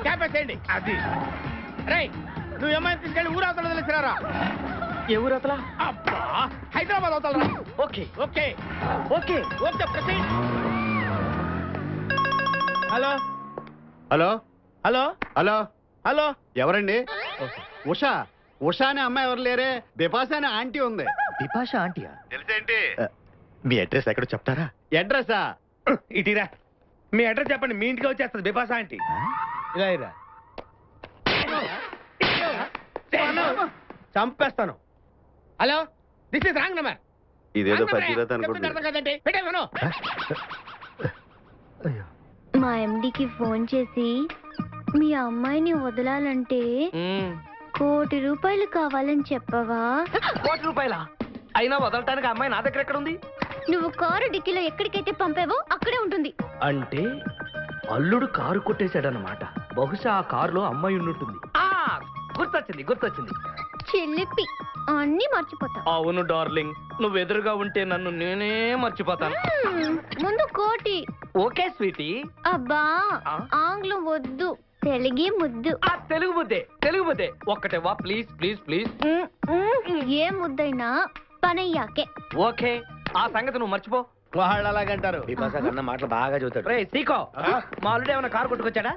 క్యాపేసేయండి. అది రైట్. నువ్వు అమ్మాయిని తీసుకెళ్ళి ఊరవతల తెలిసిరారా. ఏ ఊరవతల? అబ్బా, హైదరాబాద్ అవతలరా. Okay okay okay okay proceed. Hello hello hello hello hello, ఎవరండి? ఉషా. ఉషా అనే అమ్మాయి ఎవరు లేరే, బిపాసా అనే ఆంటీ ఉంది. బిపాషా ఆంటీయా? తెలుసేంటి? మీ అడ్రస్ ఎక్కడో చెప్తారా? అడ్రసా? ఇటీరా మీ అడ్రస్ చెప్పండి, మీ ఇంటికి వచ్చేస్తుంది బిపాసా ఆంటీ. ఇలా ఇరా, చంపేస్తాను. Hello, this is wrong number. ఇదేదో పచ్చిరత అనుకుంటున్నా. కదండి పెట్టేవను. మా ఎండికి ఫోన్ చేసి మీ అమ్మాయిని వదలాలంటే ₹1,00,00,000 కావాలని చెప్పవా? ₹1,00,00,000? అయినా వదలటానికి అమ్మాయి నా దగ్గర ఎక్కడ ఉంది? నువ్వు కారు డిక్కీలో ఎక్కడికైతే పంపావో అక్కడే ఉంటుంది. అంటే అల్లుడు కారు కొట్టేశాడన్నమాట. బహుశా ఆ కారులో అమ్మాయి ఉండుంటుంది. గుర్తొచ్చింది గుర్తొచ్చింది. చిల్లిపి అన్నీ మర్చిపోతావు. అవును డార్లింగ్, నువ్వు ఎదురుగా ఉంటే నన్ను నేనే మర్చిపోతాను. ముందు కోటి. Okay sweetie. అబ్బా ఆంగ్లం వద్దు, తెలుగే ముద్దు. తెలుగు ముద్దే ఒక్కటే వా ప్లీజ్ ప్లీజ్ ప్లీజ్. ఏ ముద్దైనా పనయ్యాకే. ఓకే, ఆ సంగతి నువ్వు మర్చిపో. వాళ్ళు అలాగంటారు. బిపాసా కన్నా మాటలు బాగా చదువుతాడు. రే సీకో, మా అల్లుడు ఏమైనా కారు కొట్టుకొచ్చాడా?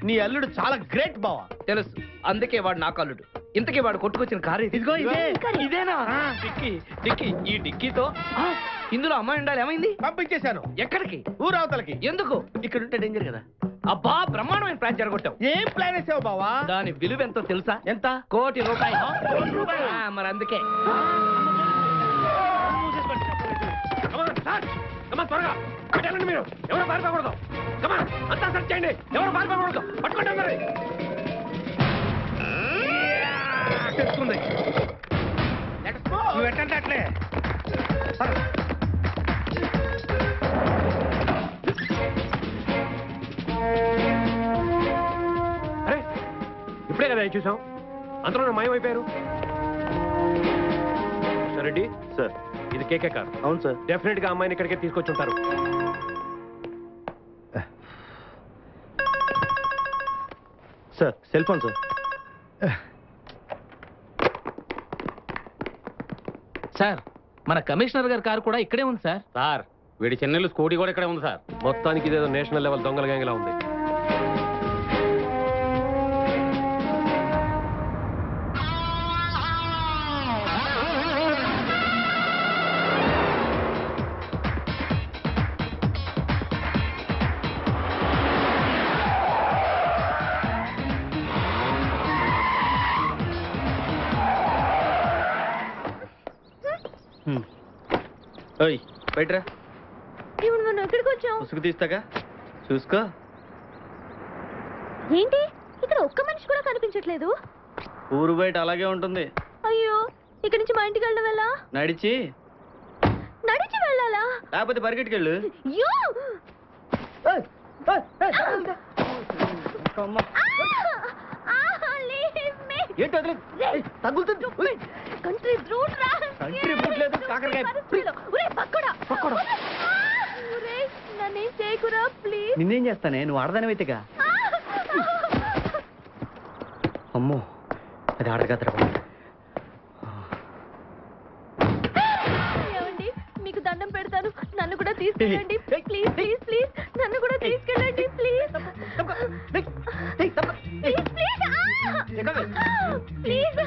నీ అల్లుడు చాలా గ్రేట్ బావా. తెలుసు, అందుకే వాడు నాకు అల్లుడు. ఇంతకీ వాడు కొట్టుకొచ్చిన కారు ఇదిగో ఇదేనా? డిక్కీ. ఈ డిక్కీతో ఇందులో అమ్మాయి ఉండాలి. ఏమైంది? పంపించేశాను. ఎక్కడికి? ఊరవతలకి. ఎందుకు? ఇక్కడ ఉంటే డేంజర్ కదా. అబ్బా, బ్రహ్మాండమైన ప్లాన్ జరగొట్టావు. ఏం ప్లాన్ వేసావు బావా? దాని విలువ ఎంతో తెలుసా? ఎంత? ₹1,00,00,000. మరి అందుకే త్వరగా పెట్టాలండి. మీరు ఎవరు పారిపోకూడదు. అంతా సెర్చ్ చేయండి, ఎవరు పారిపోకూడదు. పట్టుకోండి మరి. తెచ్చుకుంది. నువ్వు ఎట్టంటే అట్లే. అరే, ఇప్పుడే కదా చూసాం, అంతలో మాయమైపోయారు. రెడ్డి సార్, ఇది కేకే కారు. అవును సార్. డెఫినెట్ గా అమ్మాయిని ఇక్కడికే తీసుకొచ్చి ఉంటారు. Sir, cell phone sir. Sir, మన కమిషనర్ గారి కారు కూడా ఇక్కడే ఉంది సార్. సార్, వీడి చెన్నెల్లు స్కూటీ కూడా ఇక్కడే ఉంది సార్. మొత్తానికి ఇదేదో నేషనల్ లెవెల్ దొంగల గ్యాంగ్లా ఉంది. బయటరా. ఇప్పుడు మనం ఎక్కడికి వచ్చాం? ముసుగు తీస్తాగా, చూసుకో. ఏంటి ఇక్కడ ఒక్క మనిషి కూడా కనిపించట్లేదు? ఊరు బయట అలాగే ఉంటుంది. అయ్యో, ఇక్కడి నుంచి మా ఇంటికి వెళ్ళడం ఎలా? నడిచి వెళ్ళాలా? లేకపోతే పరిగెట్టుకెళ్ళు. అయ్యో! తగులుతుంది. కంట్రీ రూట్ రా. కంట్రీ రూట్ లేదు, కాకరకాయ. నన్నేం చేయకురా ప్లీజ్. నిన్నేం చేస్తానే, నువ్వు ఆడదానివైతేగా. అమ్మో, అది ఆడగా తిరగ. ఏమండి, మీకు దండం పెడతాను, నన్ను కూడా తీసుకెళ్ళండి ప్లీజ్ ప్లీజ్ ప్లీజ్. నన్ను కూడా తీసుకెళ్ళండి ప్లీజ్ ప్లీజ్ ప్లీజ్.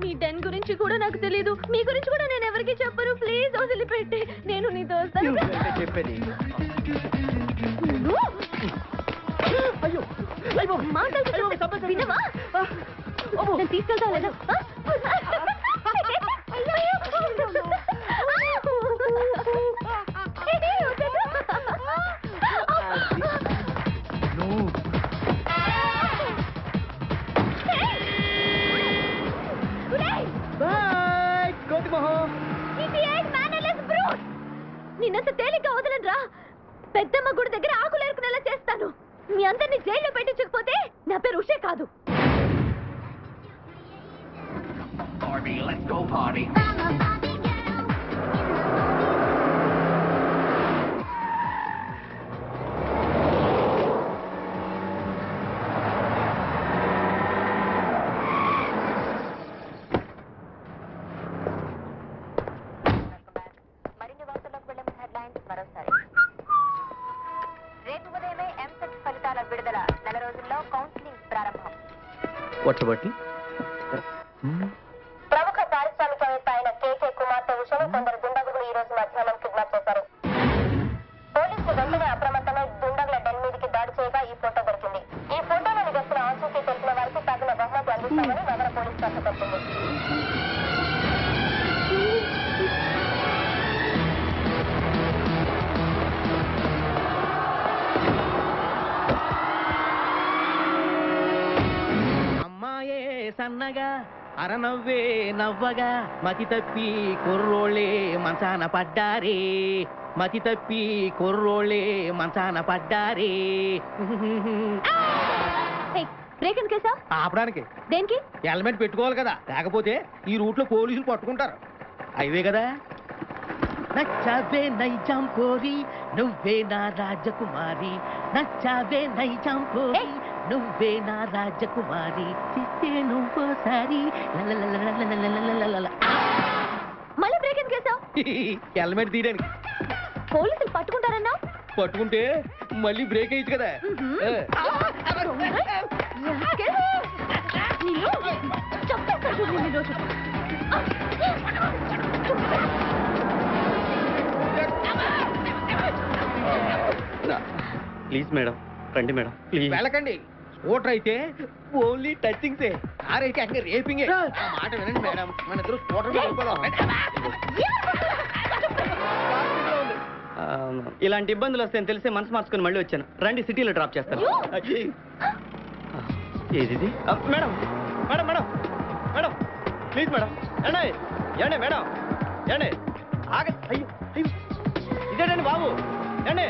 మీ డెన్ గురించి కూడా నాకు తెలీదు, మీ గురించి కూడా నేను ఎవరికి చెప్పను. ప్లీజ్ వదిలిపెట్టి, నేను నీతో వస్తాను. చెప్పేది మాటలు వినవా? నేను తీసుకెళ్తా లేదా? నిన్నంత తేలిగ్గా వదలరా. పెద్దమ్మ గుడి దగ్గర ఆకులు ఏరుకునేలా చేస్తాను. మీ అందరినీ జైల్లో పెట్టించకపోతే నా పేరు ఉషే కాదు. విడుదల. నెల రోజుల్లో కౌన్సిలింగ్ ప్రారంభం. వచ్చబట్టి ప్రముఖ పారిశ్రామికవేత్త అయిన కేకే కుమార్తె ఉషను కొందరు దుండగులు ఈ రోజు మధ్యాహ్నం కిడ్నాప్ చేశారు. పోలీసులు వెంటనే అప్రమత్తమై దుండగుల డెన్ మీదికి దాడి చేయగా ఈ ఫోటో దొరికింది. ఈ ఫోటోలోని వ్యక్తుల ఆచూకీ తెలిసిన వారికి తగిన బహుమతి అందిస్తామని నగర పోలీసు శాఖ తెలిపింది. అమ్మాయే సన్నగా అరనవ్వే నవ్వగా మతి తప్పి కుర్రోళ్ళే మంచాన పడ్డారే, మతి తప్పి కుర్రోళ్ళే మంచాన పడ్డారే. బ్రేక్ ఎందుకు వేసావ్? ఆపడానికి దేనికి? హెల్మెట్ పెట్టుకోవాలి కదా, లేకపోతే ఈ రూట్ లో పోలీసులు పట్టుకుంటారు. అయివే కదా. నచ్చావే నైజాం పోరి నువ్వే నా రాజకుమారి, నచ్చావే నైజాం పోరి నువ్వే నా రాజకుమారి, చిస్తే నువ్వోసారి మళ్ళీ బ్రేక్ ఎందుకు వేసావ్? హెల్మెట్ తీయడానికి. పోలీసులు పట్టుకుంటారన్నా? పట్టుకుంటే మళ్ళీ బ్రేక్ అయ్యింది కదా. ప్లీజ్ మేడం, రండి మేడం, ప్లీజ్. వెళ్ళకండి. స్కూటర్ అయితే ఓన్లీ టచింగ్సే, కార్ అయితే అక్కడ రేపింగే. మాట వినండి మేడం, మన ఇద్దరు స్కూటర్ మీద వెళ్ళిపోదాం. ఇలాంటి ఇబ్బందులు వస్తాయని తెలిసే మనసు మార్చుకుని మళ్ళీ వచ్చాను. రండి, సిటీలో డ్రాప్ చేస్తాను. ఏది madam, madam, madam, madam, please madam. ఏండి ఏండి మేడం, ఏండి ఆగ. అయ్యో అయ్యో, ఇదేనండి బాబు. ఏండి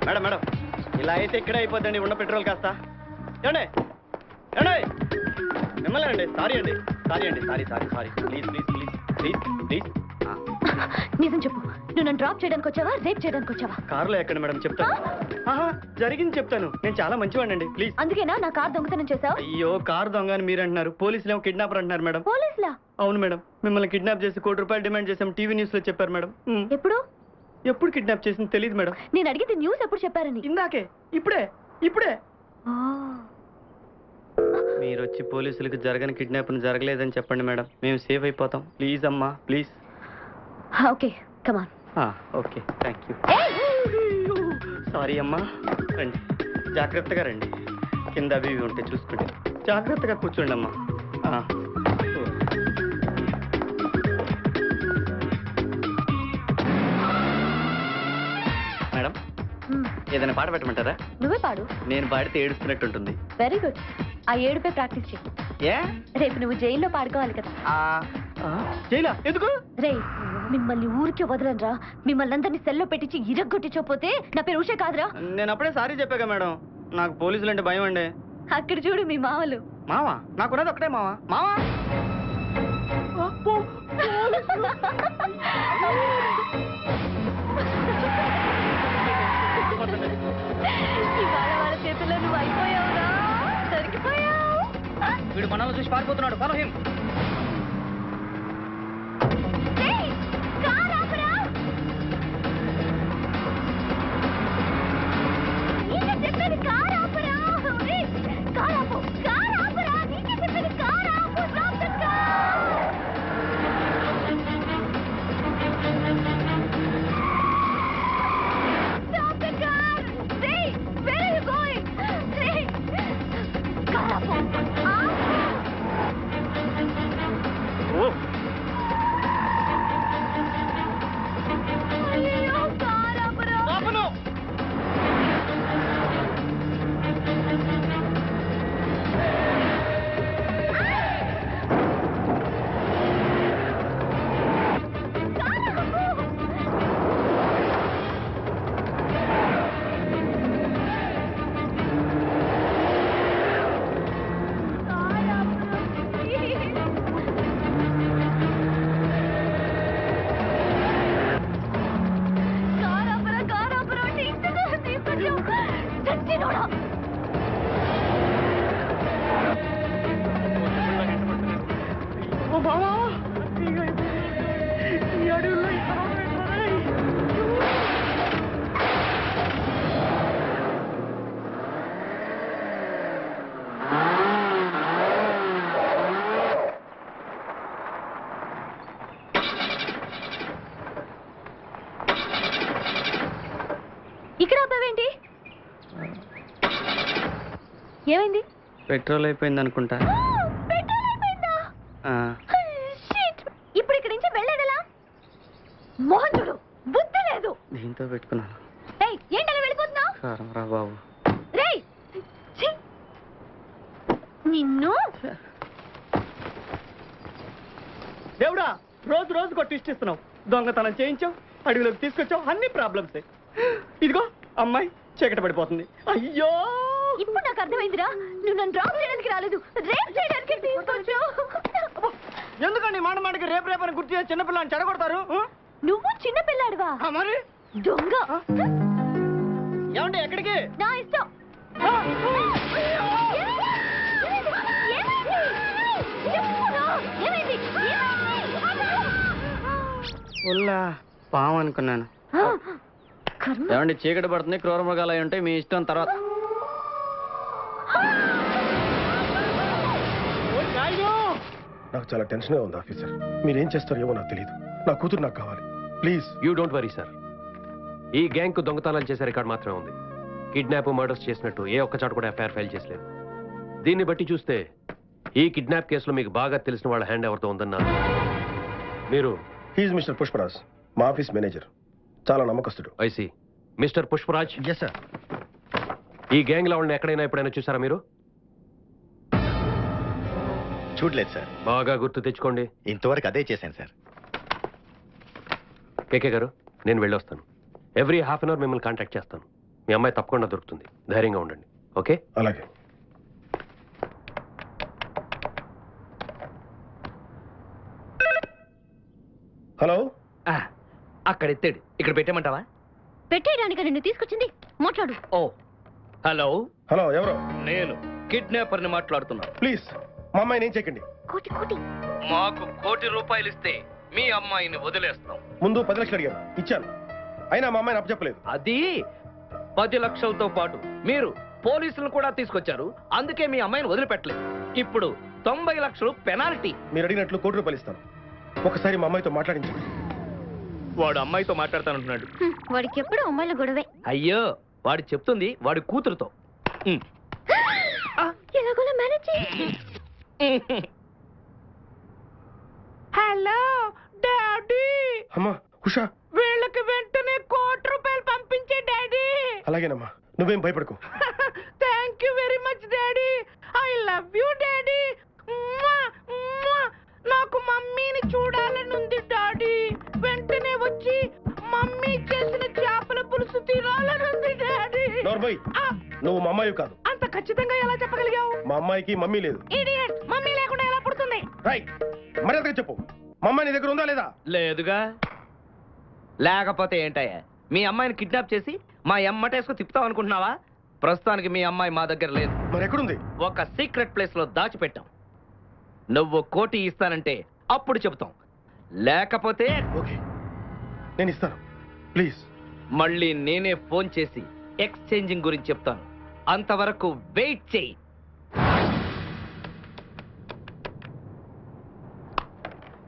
మేడం, మేడం, ఇలా అయితే ఇక్కడే అయిపోద్దండి ఉన్న పెట్రోల్ కాస్త. ఏమండి ఏమండి, మిమ్మల్ని అండి. సారీ అండి, సారీ అండి, sorry sorry sorry. Please please please please please. నిజం చెప్పు, నువ్వు నన్ను డ్రాప్ చేయడానికి వచ్చావా, రేప్ చేయడానికి వచ్చావా? కారులో ఎక్కడ మేడం, చెప్తాను. జరిగింది చెప్తాను. నేను చాలా మంచివాడినండి, ప్లీజ్. అందుకేనా నా కార్ దొంగతనం చేసావు? అయ్యో, కారు దొంగ అని మీరు అంటున్నారు, పోలీసులు ఏమో కిడ్నాపర్ అంటున్నారు మేడం. పోలీసులా? అవును మేడం, మిమ్మల్ని కిడ్నాప్ చేసి ₹1 డిమాండ్ చేసాం, టీవీ న్యూస్ లో చెప్పారు మేడం. ఎప్పుడు? ఎప్పుడు కిడ్నాప్ చేసింది తెలియదు మేడం. నేను అడిగితే న్యూస్ ఎప్పుడు చెప్పారని. ఇందాకే, ఇప్పుడే ఇప్పుడే. మీరు వచ్చి పోలీసులకు జరగని కిడ్నాప్ జరగలేదని చెప్పండి మేడం, మేము సేఫ్ అయిపోతాం. ప్లీజ్ అమ్మా, please. Okay, come on. Okay, thank you. Sorry అమ్మా. రండి, జాగ్రత్తగా రండి. కింద అవి ఇవి ఉంటే చూసుకుంటే జాగ్రత్తగా కూర్చోండి అమ్మా. మేడం, ఏదైనా పాట పెట్టమంటారా? నువ్వే పాడు. నేను పాడితే ఏడుస్తున్నట్టుంటుంది. Very good. ఆ ఏడుపై ప్రాక్టీస్ చేయి. ఏ? రేపు నువ్వు జైల్లో పాడుకోవాలి కదా. జైలా ఎందుకు? రే, మిమ్మల్ని ఊరికే వదలనరా. మిమ్మల్ని అందరినీ సెల్లో పెట్టించి ఇరగ్గొట్టించకపోతే నా పేరు ఉషే కాదురా. నేను అప్పుడే సారీ చెప్పాగా మేడం, నాకు పోలీసులు అంటే భయం అండి. అక్కడ చూడు మీ మావలు. మావా? నాకున్నది ఒకటే మావా. మావా ఇవాళ వాళ్ళ చేతుల్లో నువ్వు అయిపోయావురా, దొరికిపోయావు. వీడు మనల్ని చూసి పారిపోతున్నాడు. Follow him. ఇక్కడ ఆపావేంటి? ఏమైంది? పెట్రోల్ అయిపోయింది అనుకుంటా. పెట్రోల్ అయిపోయిందా? Shit! ఇప్పుడు ఇక్కడి నుంచి వెళ్ళేదెలా? మోహన్ చూడు, బుద్ధి లేదు. దీంతో పెట్టుకున్నాను. ఏయ్, ఏంటలా వెళ్ళిపోతున్నావు? కారం రా బాబు. రేయ్, ఛీ! నిన్ను దేవుడా, రోజు రోజు కొట్టి ఇస్తున్నావు. దొంగతనం చేయించావు, అడవిలోకి తీసుకొచ్చావు, అన్ని ప్రాబ్లమ్సే. ఇదిగో అమ్మాయి చీకట పడిపోతుంది. అయ్యో, ఇప్పుడు నాకు అర్థమైందిరా. నువ్వు నన్ను డ్రాప్ చేయడానికి రాలేదు, రేప్ చేయడానికి తీసుకొచ్చావు. ఎందుకండి మాట మాటకి రేపు రేపని గుర్తు చేసి చిన్నపిల్లని చెడగొడతారు? నువ్వు చిన్న పిల్లాడివా? మరి దొంగ. ఏమండి ఎక్కడికి? నా ఇష్టం. ఉల్లా పాము అనుకున్నాను. ఏమండి చీకటి పడుతుంది, క్రూర మృగాలు అయి ఉంటాయి, మీ ఇష్టం. తర్వాత నాకు చాలా టెన్షన్గా ఉంది ఆఫీసర్. మీరేం చేస్తారో ఏమో నాకు తెలియదు. నా కూతురు నాకు కావాలి, please. You don't worry sir. ఈ గ్యాంగ్ కు దొంగతనాలు చేసే రికార్డ్ మాత్రమే ఉంది. కిడ్నాప్, మర్డర్స్ చేసినట్టు ఏ ఒక్క చాటు కూడా ఎఫ్ఐఆర్ ఫైల్ చేసలేదు. దీన్ని బట్టి చూస్తే ఈ కిడ్నాప్ కేసులో మీకు బాగా తెలిసిన వాళ్ళ హ్యాండ్ ఎవరితో ఉందన్నారు. మీరు హీజ్ మిస్టర్ పుష్పరాజ్, మా ఆఫీస్ మేనేజర్. చాలా నమ్మకస్తుడు. I see. Mister Pushparaj, yes sir. ఈ గ్యాంగ్ లో వాళ్ళని ఎక్కడైనా ఎప్పుడైనా చూసారా మీరు? చూడలేదు సార్. బాగా గుర్తు తెచ్చుకోండి. ఇంతవరకు అదే చేశాను సార్. కేకే గారు, నేను వెళ్ళొస్తాను. ఎవ్రీ హాఫ్ అన్ అవర్ మిమ్మల్ని కాంటాక్ట్ చేస్తాను. మీ అమ్మాయి తప్పకుండా దొరుకుతుంది. ధైర్యంగా ఉండండి. ఓకే? అలాగే. హలో. అక్కడ ఎత్తాడు, ఇక్కడ పెట్టేమంటావా? పెట్టేయడానికి నిన్ను తీసుకొచ్చింది. మాట్లాడు. ఓ హలో. హలో, ఎవరు? నేను కిడ్నాపర్ని మాట్లాడుతున్నా. ప్లీజ్ మా అమ్మాయిని ఏం చేయకండి. కోటి కోటి. మాకు ₹1,00,00,000 ఇస్తే మీ అమ్మాయిని వదిలేస్తాం. ముందు 10 లక్షలు అడిగాను, ఇచ్చాను. అయినా మా అమ్మాయిని అప్పచెప్పలేదు. అది 10 లక్షలతో పాటు మీరు పోలీసులను కూడా తీసుకొచ్చారు, అందుకే మీ అమ్మాయిని వదిలిపెట్టలేదు. ఇప్పుడు 90 లక్షలు పెనాల్టీ. మీరు అడిగినట్లు ₹1,00,00,000 ఇస్తాను. ఒకసారి మా అమ్మాయితో మాట్లాడించండి. వాడు అమ్మాయితో మాట్లాడతానంటున్నాడు. వాడికి ఎప్పుడు అమ్మాయిల గొడవే. అయ్యో, వాడు చెప్తుంది వాడి కూతురుతో. ఎలాగోలా మేనేజ్ చేయి. Hello daddy. అమ్మా ఉషా, వీళ్ళకి వెంటనే ₹1,00,00,000 పంపించే డాడీ. అలాగేనమ్మా, నువ్వేం భయపడకు. Thank you very much daddy. I love you daddy. నాకు మమ్మీని చూడాలనుంది డాడీ. వెంటనే వచ్చి మమ్మీ చేసిన చేపల పులుసు తినాలనుంది డాడీ. నోర్మోయ్, నువ్వు మా అమ్మాయి కాదు. అంత ఖచ్చితంగా ఎలా చెప్పగలిగావు? మా అమ్మాయికి మమ్మీ లేదు. ఇడియట్, మమ్మీ లేకుండా ఎలా పుడుతుంది? రైట్, మర్యాదగా చెప్పు. మా అమ్మాయి నీ దగ్గర ఉందా లేదా? లేదుగా. లేకపోతే ఏంటయ్యా, మీ అమ్మాయిని కిడ్నాప్ చేసి మా ఎమ్మటేసుకు తిప్పుతాం అనుకుంటున్నావా? ప్రస్తుతానికి మీ అమ్మాయి మా దగ్గర లేదు. మరి ఎక్కడుంది? ఒక సీక్రెట్ ప్లేస్ లో దాచిపెట్టాం. నువ్వు ₹1,00,00,000 ఇస్తానంటే అప్పుడు చెబుతాం, లేకపోతే ఓకే, నేను ఇస్తాను. ప్లీజ్. మళ్ళీ నేనే ఫోన్ చేసి ఎక్స్చేంజింగ్ గురించి చెప్తాను. అంతవరకు వెయిట్ చేయి.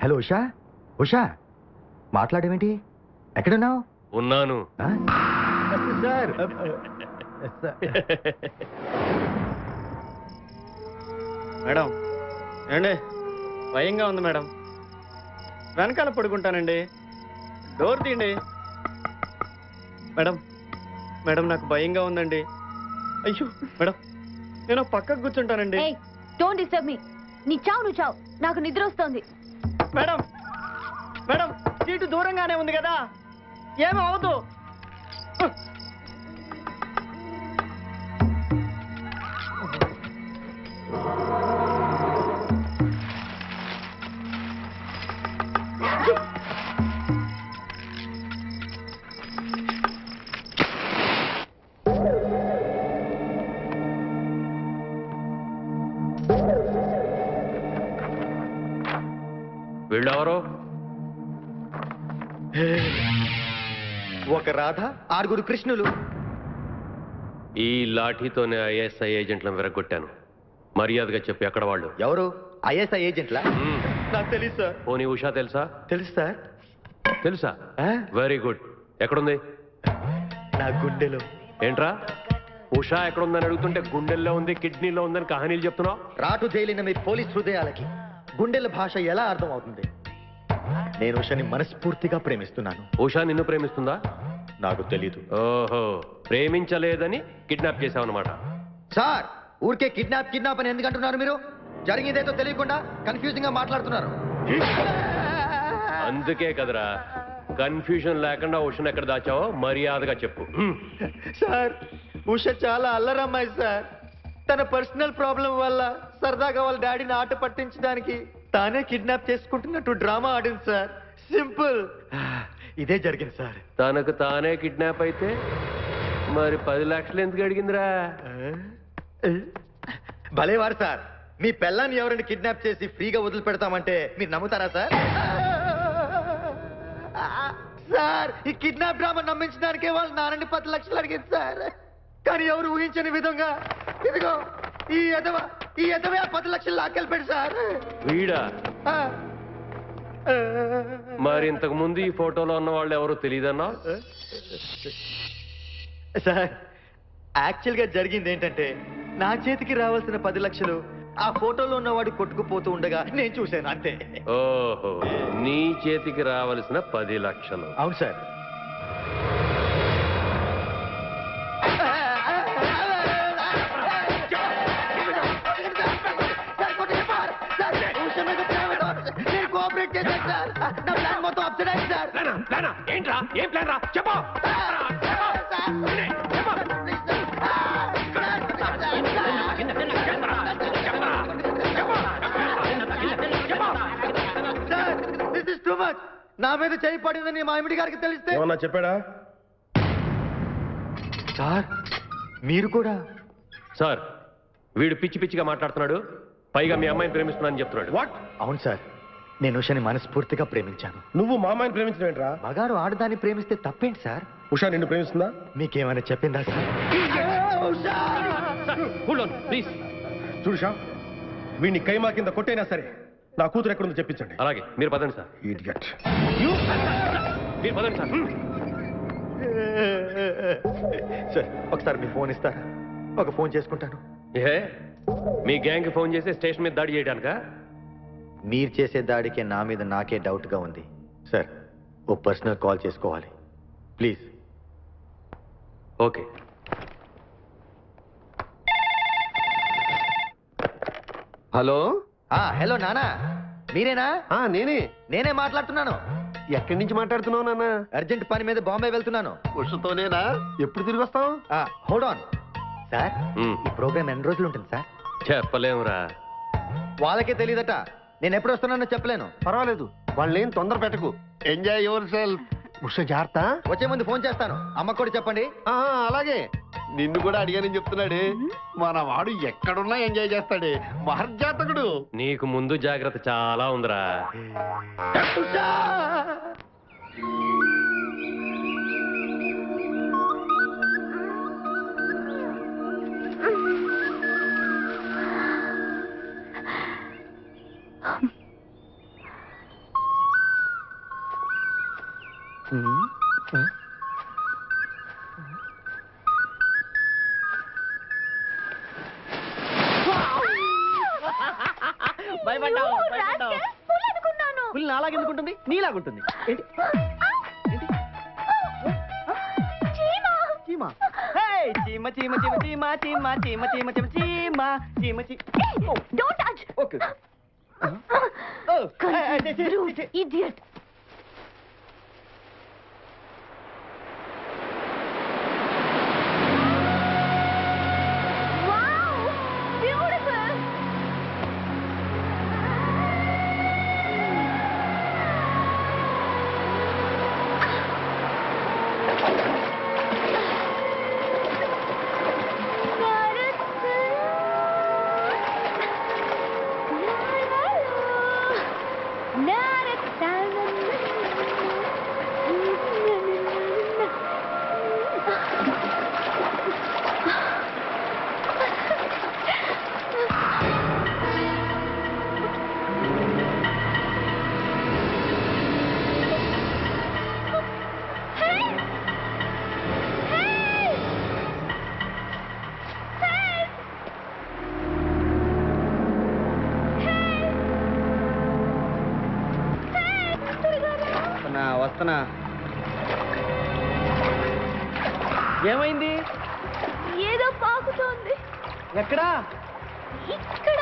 హలో ఉషా. ఉషా, మాట్లాడేమిటి? ఎక్కడున్నావు? ఉన్నాను. సార్, మేడం ఏమండి, భయంగా ఉంది మేడం. వెనకాల పడుకుంటానండి. డోర్ తీయండి. మేడం, మేడం నాకు భయంగా ఉందండి. అయ్యో మేడం, నేను పక్కకు కూర్చుంటానండి. ఏయ్, డోంట్ డిస్టర్బ్ మీ. నీ చావు నువ్వు చావు, నాకు నిద్ర వస్తోంది. మేడం, మేడం సీటు దూరంగానే ఉంది కదా, ఏమీ అవదు. వీళ్ళెవరో? ఒక రాధ, 6 కృష్ణులు. ఈ లాఠీతోనే ఐఎస్ఐ ఏజెంట్లను విరగొట్టాను. మర్యాదగా చెప్పి ఎక్కడ వాళ్ళు? ఎవరు? ఐఎస్ఐ ఏజెంట్లా? నాకు తెలియదు సార్. పోనీ ఉషా తెలుసా? తెలుసు సార్. తెలుసా? Very good. ఎక్కడుంది? నా గుండెలో. ఏంట్రా ఉషా ఎక్కడ ఉందని అడుగుతుంటే గుండెల్లో ఉంది కిడ్నీలో ఉందని కహానీలు చెప్తున్నావు. రాటు తేలిన మీ పోలీస్ హృదయాలకి గుండెల భాష ఎలా అర్థం అవుతుంది? నేను ఉషని మనస్ఫూర్తిగా ప్రేమిస్తున్నాను. ఉషా నిన్ను ప్రేమిస్తుందా? నాకు తెలీదు. ఓహో, ప్రేమించలేదని కిడ్నాప్ చేసావన్నమాట. సార్, ఊరికే కిడ్నాప్ అని ఎందుకు అంటున్నారు మీరు? జరిగిందేదో తెలియకుండా కన్ఫ్యూజింగ్ గా మాట్లాడుతున్నారు. అందుకే కదరా కన్ఫ్యూజన్ లేకుండా ఉషను ఎక్కడ దాచావో మర్యాదగా చెప్పు. సార్, ఉష చాలా అల్లరమ్మాయి సార్. తన పర్సనల్ ప్రాబ్లం వల్ల సరదాగా వాళ్ళ డాడీని ఆట పట్టించడానికి తానే కిడ్నాప్ చేసుకుంటున్నట్టు డ్రామా ఆడింది సార్. సింపుల్, ఇదే జరిగింది సార్. తనకు తానే కిడ్నాప్ అయితే మరి 10 లక్షలు ఎందుకు అడిగిందిరా? భలేవారు సార్. మీ పెళ్ళాన్ని ఎవరైనా కిడ్నాప్ చేసి ఫ్రీగా వదిలిపెడతామంటే మీరు నమ్ముతారా సార్? సార్, ఈ కిడ్నాప్ డ్రామా నమ్మించడానికే వాళ్ళు నాన్నని 10 లక్షలు అడిగింది సార్. కానీ ఎవరు ఊహించని విధంగా ఇదిగో ఈ ఎదవే ఆ 10 లక్షలు లాక్కెళ్ళిపోయాడు సార్. వీడా? ఆ. మరి ఇంతకు ముందు ఈ ఫోటోలో ఉన్న వాళ్ళు ఎవరో తెలియదన్నా? సార్, యాక్చువల్ గా జరిగింది ఏంటంటే నా చేతికి రావాల్సిన 10 లక్షలు ఆ ఫోటోలో ఉన్నవాడు కొట్టుకుపోతూ ఉండగా నేను చూశాను అంతే. ఓహో, నీ చేతికి రావలసిన 10 లక్షలు. అవును సార్. కోఆపరేట్ చేశాను సార్. నా ప్లాన్ మొత్తం అప్సెట్ అయింది సార్. ఏంట్రా? ఏం ప్లాన్ రా? చెప్పు. నా మీద చేయి పడిందని మా ఎమిడి గారికి తెలిస్తే ఏమన్నా చెప్పాడా? సార్, మీరు కూడా? సార్, వీడు పిచ్చి పిచ్చిగా మాట్లాడుతున్నాడు. పైగా మీ అమ్మాయిని ప్రేమిస్తున్నానని చెప్తున్నాడు. వాట్? అవును సార్, నేను ఉషని మనస్ఫూర్తిగా ప్రేమించాను. నువ్వు మా అమ్మాయిని ప్రేమించడం ఏంట్రా? మగాడు ఆడదాన్ని ప్రేమిస్తే తప్పేంటి సార్? ఉషా నిన్ను ప్రేమిస్తుందా? మీకేమైనా చెప్పిందా సార్? ప్లీజ్. చూడుషా, వీడిని కైమా కింద కొట్టైనా సరే నా కూతురు ఎక్కడుందో చెప్పించండి. అలాగే, మీరు పదండి సార్. ఇడియట్. మీరు పదండి సార్. సార్, ఒకసారి మీ ఫోన్ ఇస్తారా? ఒక ఫోన్ చేసుకుంటాను. ఏ, మీ గ్యాంగ్ ఫోన్ చేసి స్టేషన్ మీద దాడి చేయడానికా? మీరు చేసే దాడికి నా మీద నాకే డౌట్గా ఉంది సార్. ఓ పర్సనల్ కాల్ చేసుకోవాలి ప్లీజ్. ఓకే. హలో. హలో నానా, మీరేనా? నేనే మాట్లాడుతున్నాను. ఎక్కడి నుంచి మాట్లాడుతున్నావు నాన్న? అర్జెంట్ పని మీద బాంబే వెళ్తున్నాను. ఉషతోనేనా? ఎప్పుడు తిరిగి వస్తావు? Hold on sir. ఈ ప్రోగ్రామ్ ఎన్ని రోజులు ఉంటుంది సార్? చెప్పలేమురా. వాళ్ళకే తెలియదట. నేను ఎప్పుడు వస్తున్నానో చెప్పలేను. పర్వాలేదు, వాళ్ళేం తొందర పెట్టకు. Enjoy your self. ఉష జాగ్రత్త. వచ్చే ముందు ఫోన్ చేస్తాను. అమ్మకు కూడా చెప్పండి. అలాగే. నిన్ను కూడా అడిగానని చెప్తున్నాడే. మన వాడు ఎక్కడున్నా ఎంజాయ్ చేస్తాడే. మహర్జాతకుడు. నీకు ముందు జాగ్రత్త చాలా ఉందిరా. భయపడ్డావు. పులి నాలాగెందుకుంటుంది? నీలాగుంటుంది. ఏంటి? చీమ. చీమ చీమ చీమ చీమ చీమ చీమ చీమ చీమ చీమ చీమ చీమ. Okay. Idiot. Wow, beautiful. Na na na వస్తున్నా. ఏమైంది? ఏదో పాకుతోంది. ఎక్కడా? ఇక్కడ.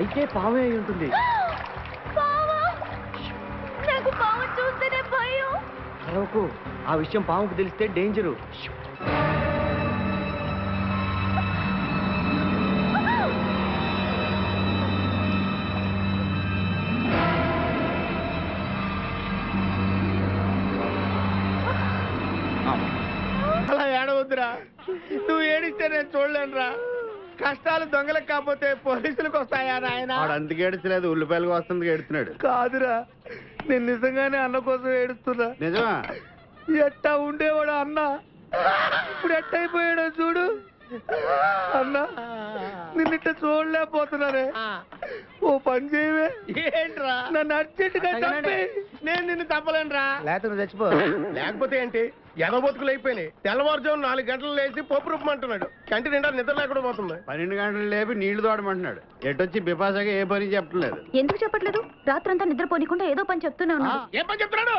అయితే పావే అయి ఉంటుంది. పావా? నాకు పాము చూస్తేనే భయం. అరవకు, ఆ విషయం పాముకు తెలిస్తే డేంజరు. అలా ఏడవద్దురా, నువ్వు ఏడిస్తే నేను చూడలేనురా. కష్టాలు దొంగలకు కాకపోతే పోలీసులకు వస్తాయా నాయన? అందుకే ఏడుచలేదు, ఉల్లిపాయలకు వస్తుంది ఏడుతున్నాడు. కాదురా, నేను నిజంగానే అన్న కోసం ఏడుస్తున్నా. నిజమా? ఎట్టా ఉండేవాడు అన్న, ఇప్పుడు ఎట్టయిపోయాడో చూడు. అన్న, నిన్నిట్ట చూడలేకపోతున్నారే. ఓ పని చేయవే. ఏంట్రా? నన్ను అర్జెంటుగా చంపి నేను నిన్ను తప్పలేనురా. లేకపోతే నువ్వు చచ్చిపో. లేకపోతే ఏంటి, ఎదబతుకులు అయిపోయినాయి. తెల్లవారుజాము 4 గంటలు లేచి పప్పు రూపమంటున్నాడు. కంటి నిండా నిద్ర లేకుండా పోతుంది. 12 గంటలు లేపి నీళ్లు తోడమంటున్నాడు. ఎటొచ్చి బిపాసగా ఏ పని చెప్పట్లేదు. ఎందుకు చెప్పట్లేదు? రాత్రంతా నిద్రపోనికుండా ఏదో పని చెప్తూనే ఉన్నాడు. ఏం పని చెప్తున్నాడు?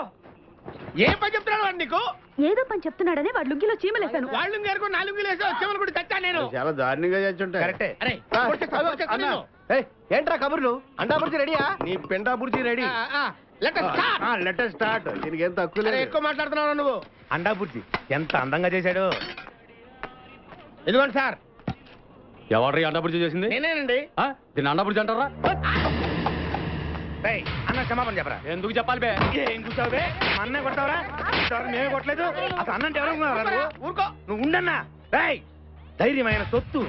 ఏం పని చెప్తున్నాడు వాడు నీకు? ఏదో పని చెప్తున్నాడని వాడు లుంగిలో చీమలేశాను. వాళ్ళు గారు 4 వేసి వచ్చేవాళ్ళు కూడా చచ్చా నేను. చాలా దారుణంగా చచ్చుంటాయి. కరెక్టే. అరే, అన్నా, ఏంట్రా కబుర్లు? అండా బుర్జీ రెడీయా? నీ పిండా బుర్జీ రెడీ. Letter start. దీనికి ఏం తక్కువ లేదు. ఎక్కువ మాట్లాడుతున్నావు నువ్వు. అండా బుర్జీ ఎంత అందంగా చేశాడు. ఇదిగోండి సార్. ఎవరు అండాపురి చేసింది? నేనేనండి. దీన్ని అండాపురి అంటారా? రేయ్, అన్న క్షమాపణ చెప్పరా. ఎందుకు చెప్పాలి బే? ఏం కూర్చోవు బే? మా అన్నే కొడతావరా? ఇంతవరకు మేమే కొట్టలేదు. అసలు అన్నంటే ఎవరనుకున్నారా నువ్వు? ఊరుకో, నువ్వు ఉండన్నా. రేయ్, ధైర్యమైన సొత్తు,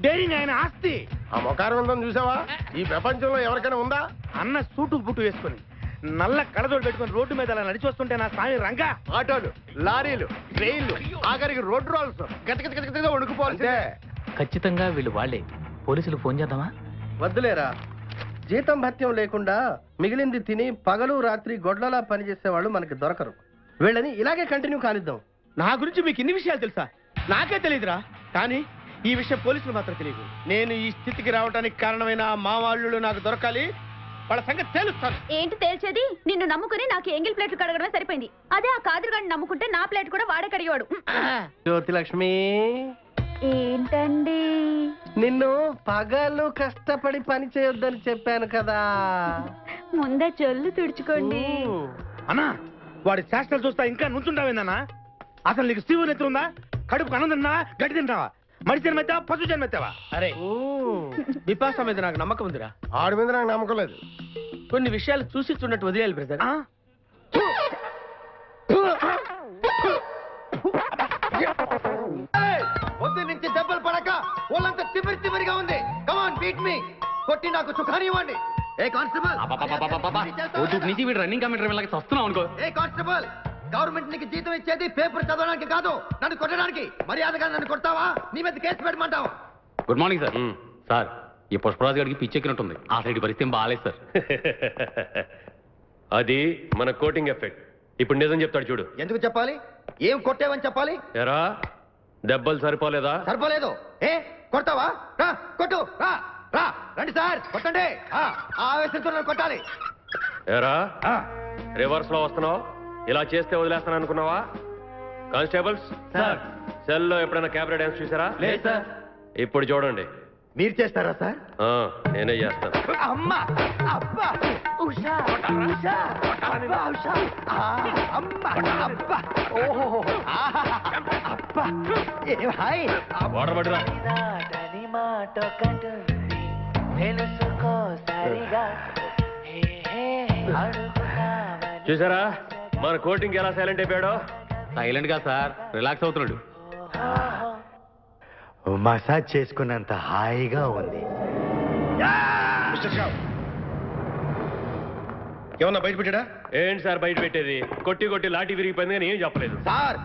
డైరింగ్ అయిన ఆస్తి. ఆ మొకారం ఉందని చూసావా? ఈ ప్రపంచంలో ఎవరికైనా ఉందా? అన్న సూటు బుట్టు వేసుకొని నల్ల కళ్ళజోడు పెట్టుకొని రోడ్డు మీద అలా నడిచి వస్తుంటే నా స్వామి రంగా. ఆటోలు, లారీలు, ట్రైన్లు, ఆఖరికి రోడ్ రోల్స్ గతగతగతగా వణుకుపోవాల్సిందే. ఖచ్చితంగా వీళ్ళు వాళ్ళే. పోలీసులు ఫోన్ చేద్దామా? వద్దులేరా, జీతం భత్యం లేకుండా మిగిలింది తిని పగలు రాత్రి గొడ్లలా పనిచేసేవాళ్ళు మనకి దొరకరు. వీళ్ళని ఇలాగే కంటిన్యూ కానిద్దాం. నా గురించి మీకు ఇన్ని విషయాలు తెలుసా? నాకే తెలియదురా. కానీ ఈ విషయం పోలీసులు మాత్రం తెలియదు. నేను ఈ స్థితికి రావడానికి కారణమైన మా వాళ్ళు నాకు దొరకాలి. వాళ్ళ సంగతి తేలుస్తాను. ఏంటి తేల్చేది? నిన్ను నమ్ముకుని నాకు ఎంగిల్ ప్లేట్లు కడగడమే సరిపోయింది. అదే ఆ కాదురుగాడిని నమ్ముకుంటే నా ప్లేట్ కూడా వాడే కడిగేవాడు. జ్యోతి లక్ష్మి, ఏంటండి? నిన్ను పగలు కష్టపడి పని చేయొద్దని చెప్పాను కదా. ముందే చొల్లు తుడుచుకోండి. అన్నా, వాడి శాస్త్రాలు చూస్తా ఇంకా నుంచుంటావేందన్నా? అసలు నీకు శివు నెత్తి ఉందా? కడుపుకు అన్నం తిన్నా, గడ్డి తింటావా? మడి జన్మెత్తావా, పశు జన్మెత్తావా? అరే, బిపాస మీద నాకు నమ్మకం ఉందిరా. ఆడి మీద నాకు నమ్మకం లేదు. కొన్ని విషయాలు చూసి చూడట్టు వదిలేయాలి బ్రదర్. పొద్దు నుంచి దెబ్బలు పడక వాళ్ళంతా తిమిరిగా ఉంది. కమాన్ బీట్ మీ, కొట్టి నాకు సుఖాన్ని ఇవ్వండి. ఏ కానిస్టేబుల్, నుంచి వీడు రన్నింగ్ కమిటర్ వెళ్ళకి వస్తున్నావు అనుకో. ఏ కానిస్టేబుల్, గవర్నమెంట్ నీకు జీతం ఇచ్చేది పేపర్ చదవడానికి కాదు, నన్ను కొట్టడానికి. మర్యాదగా నన్ను కొడతావా? నీ మీద కేసు పెట్టమంటావా? Good morning sir. సార్, ఈ పుష్పరాజు గారికి పిచ్చెక్కినట్టుంది. ఆ సైడ్ పరిస్థితి ఏం బాగాలేదు సార్. అది మన కోటింగ్ ఎఫెక్ట్. ఇప్పుడు నిజం చెప్తాడు చూడు. ఎందుకు చెప్పాలి? ఏం కొట్టేవని చెప్పాలి? ఎరా, దెబ్బలు సరిపోలేదా? సరిపోలేదు. ఏ కొడతావా? రా కొట్టు, రా రా, రండి సార్, కొట్టండి. ఆవేశంతో నన్ను కొట్టాలి. ఎరా, రివర్స్ లో వస్తున్నావు. ఇలా చేస్తే వదిలేస్తాను అనుకున్నావా? కానిస్టేబుల్స్ సార్, సెల్లో ఎప్పుడైనా క్యాబరే డాన్స్ చూసారా? లేదు సార్. ఇప్పుడు చూడండి. మీరు చేస్తారా సార్? నేనే చేస్తాను. అమ్మా, అబ్బా, ఉషా, ఉషా, అబ్బా, ఉషా, అమ్మా, అబ్బా, ఓహో, అబ్బా, ఏ హాయ్. వాటర్ పట్టురా. చూసారా మన కోటింగ్ ఎలా సైలెంట్ అయిపోయాడో? సైలెంట్ గా సార్, రిలాక్స్ అవుతున్నాడు. మసాజ్ చేసుకున్నంత హాయిగా ఉంది. ఏమన్నా బయట పెట్టాడా? ఏంటి సార్ బయట పెట్టేది? కొట్టి కొట్టి లాఠీ విరిగిపోయింది కానీ ఏం చెప్పలేదు సార్.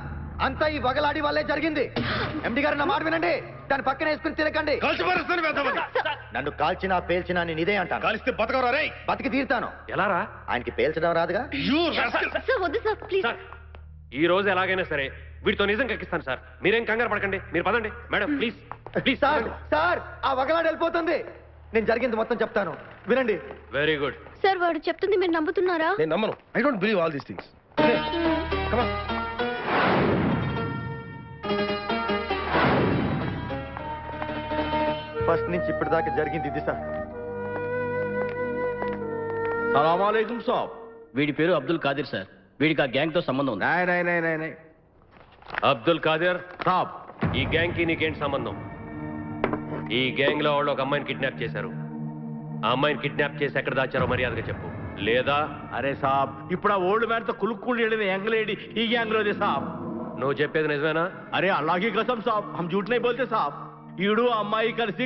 అంతా ఈ వగలాడి వల్లే జరిగింది. ఎండి గారు నా మాట వినండి. దాని పక్కన వేసుకుని తినకండి. నన్ను కాల్చినా పేల్చినా నేను ఇదే అంటాను. కాలిస్తే బతకరా రే? బతికి తీరుతాను. ఎలా రా? ఆయనకి పేల్చడం రాదుగా. వద్దు సార్, ప్లీజ్. సార్, ఈ రోజు ఎలాగైనా సరే వీటితో నిజం కక్కిస్తాను సార్. మీరేం కంగారు పడకండి. మీరు పదండి madam, please please. Sir, sir, ఆ వగలాడి వెళ్ళిపోతుంది. నేను జరిగింది మొత్తం చెప్తాను వినండి. Very good. సార్ వాడు చెప్తుంది మీరు నమ్ముతున్నారా? నేను నమ్మను. I don't believe all these things. Comma. First నుంచి ఇప్పటిదాకా జరిగింది ఇది సార్. సలామలేకుం సాబ్. వీడి పేరు అబ్దుల్ ఖాదిర్ సార్. వీడికి ఆ గ్యాంగ్ తో సంబంధం ఉంది. నై. అబ్దుల్ ఖాదర్ సాబ్, ఈ గ్యాంగ్ కి నీకేంటి సంబంధం? ఈ గ్యాంగ్ లో వాళ్ళు ఒక అమ్మాయిని కిడ్నాప్ చేశారు. ఆ అమ్మాయిని కిడ్నాప్ చేసి ఎక్కడ దాచారో మర్యాదగా చెప్పు, లేదా అరే సాబ్, ఇప్పుడు ఆ ఓల్డ్ మ్యాన్ తో కులుక్కుని వెళ్ళిన యంగ్ లేడీ ఈ గ్యాంగ్ లోదే సాబ్. నువ్వు చెప్పేది నిజమేనా? అరే అల్లాహ్ కి కసమ్ సాబ్, హమ్ झूठ नहीं बोलते సాబ్. ఈడు అమ్మాయి కలిసి